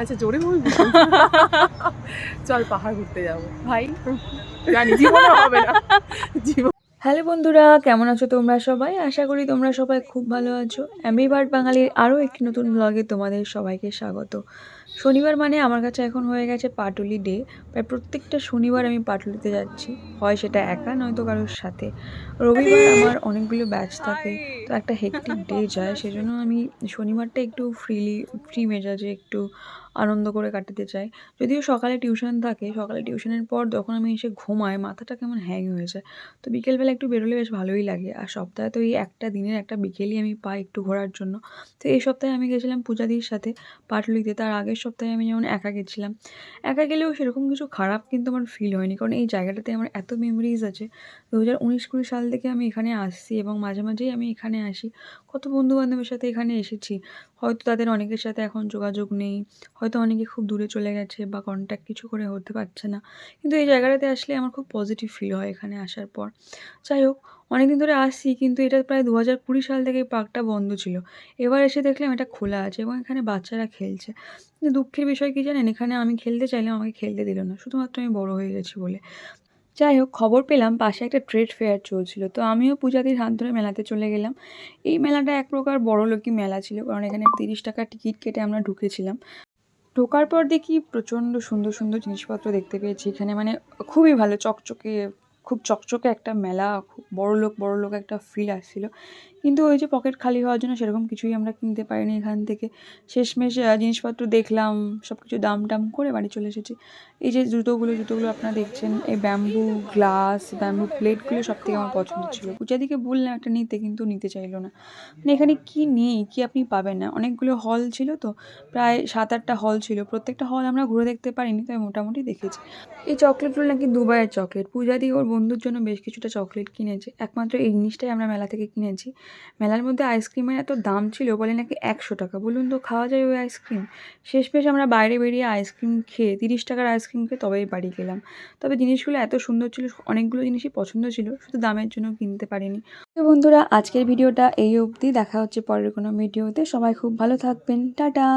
আচ্ছা জোরে বলবি তো? চল পাহাড় ঘুরতে যাবো ভাই জানি জীবনে হবে না জীবন। হ্যালো বন্ধুরা, কেমন আছো তোমরা সবাই? আশা করি তোমরা সবাই খুব ভালো আছো। অ্যাম্বিভার্ট বাঙালির আরও একটি নতুন ব্লগে তোমাদের সবাইকে স্বাগত। শনিবার মানে আমার কাছে এখন হয়ে গেছে পাটুলি ডে। প্রায় প্রত্যেকটা শনিবার আমি পাটুলিতে যাচ্ছি, হয় সেটা একা নয়তো কারোর সাথে। রবিবার আমার অনেকগুলো ব্যাচ থাকে, তো একটা হেক্টিক ডে যায়, সেজন্য আমি শনিবারটা একটু ফ্রি মেজাজে একটু আনন্দ করে কাটাতে চাই। যদিও সকালে টিউশন থাকে, সকালে টিউশনের পর যখন আমি এসে ঘুমাই মাথাটা কেমন হ্যাং হয়ে যায়। তো বিকেলবেলা একটু বেরোলে বেশ ভালোই লাগে। আর সপ্তাহে তো এই একটা দিনের একটা বিকেলই আমি পাই একটু ঘোরার জন্য। তো এই সপ্তাহে আমি গেছিলাম পূজাদির সাথে পাটুলিতে। তার আগের সপ্তাহে আমি যেমন একা গেছিলাম। একা গেলেও সেরকম কিছু খারাপ কিন্তু আমার ফিল হয়নি, কারণ এই জায়গাটাতে আমার এত মেমোরিজ আছে। 2019-20 সাল থেকে আমি এখানে আসছি এবং মাঝে মাঝেই আমি এখানে আসি। কত বন্ধুবান্ধবের সাথে এখানে এসেছি। হয়তো তাদের অনেকের সাথে এখন যোগাযোগ নেই, হয়তো অনেকে খুব দূরে চলে গেছে বা কন্ট্যাক্ট কিছু করে হতে পারছে না। কিন্তু এই জায়গাটাতে আসলে আমার খুব পজিটিভ ফিল হয় এখানে আসার পর। যাই হোক, অনেকদিন ধরে আসছি, কিন্তু এটা প্রায় 2020 সাল থেকে এই পার্কটা বন্ধ ছিল। এবার এসে দেখলাম এটা খোলা আছে এবং এখানে বাচ্চারা খেলছে। কিন্তু দুঃখের বিষয় কী জানেন, এখানে আমি খেলতে চাইলাম, আমাকে খেলতে দিল না, শুধুমাত্র আমি বড় হয়ে গেছি বলে। যাই হোক, খবর পেলাম পাশে একটা ট্রেড ফেয়ার চলছিল, তো আমিও পূজাদির হাত ধরে মেলাতে চলে গেলাম। এই মেলাটা এক প্রকার বড়লোকি মেলা ছিল, কারণ এখানে 30 টাকা টিকিট কেটে আমরা ঢুকেছিলাম। ঢোকার পর দেখি প্রচণ্ড সুন্দর সুন্দর জিনিসপত্র দেখতে পেয়েছি এখানে, মানে খুবই ভালো চকচকে, খুব চকচকে একটা মেলা, খুব বড়লোক একটা ফিল আসছিল। কিন্তু ওই যে পকেট খালি হওয়ার জন্য সেরকম কিছুই আমরা কিনতে পারিনি এখান থেকে। শেষমেশ জিনিসপত্র দেখলাম, সব কিছু দাম টাম করে বাড়ি চলে এসেছি। এই যে জুতোগুলো আপনারা দেখছেন, এই ব্যাম্বু গ্লাস, ব্যাম্বু প্লেটগুলো সব থেকে আমার পছন্দ ছিল। পূজাদিকে বললাম একটা নিতে, কিন্তু নিতে চাইলো না। মানে এখানে কি নেই, কি আপনি পাবেন না। অনেকগুলো হল ছিল তো, প্রায় 7-8টা হল ছিল। প্রত্যেকটা হল আমরা ঘুরে দেখতে পারিনি, তবে মোটামুটি দেখেছি। এই চকলেটগুলো নাকি দুবাইয়ের চকলেট। পূজাদি ওর বন্ধুর জন্য বেশ কিছুটা চকলেট কিনেছে। একমাত্র এই জিনিসটাই আমরা মেলা থেকে কিনেছি। মেলার মধ্যে আইসক্রিমের এত দাম ছিল, বলে নাকি 100 টাকা। বলুন তো খাওয়া যায় ওই আইসক্রিম? শেষমেশ আমরা বাইরে বেরিয়ে আইসক্রিম খেয়ে 30 টাকার আইসক্রিম খেয়ে তবেই বাড়ি গেলাম। তবে জিনিসগুলো এত সুন্দর ছিল, অনেকগুলো জিনিসই পছন্দ ছিল, শুধু দামের জন্য কিনতে পারিনি। তো বন্ধুরা, আজকের ভিডিওটা এই অবধি। দেখা হচ্ছে পরের কোনো ভিডিওতে। সবাই খুব ভালো থাকবেন। টাটা।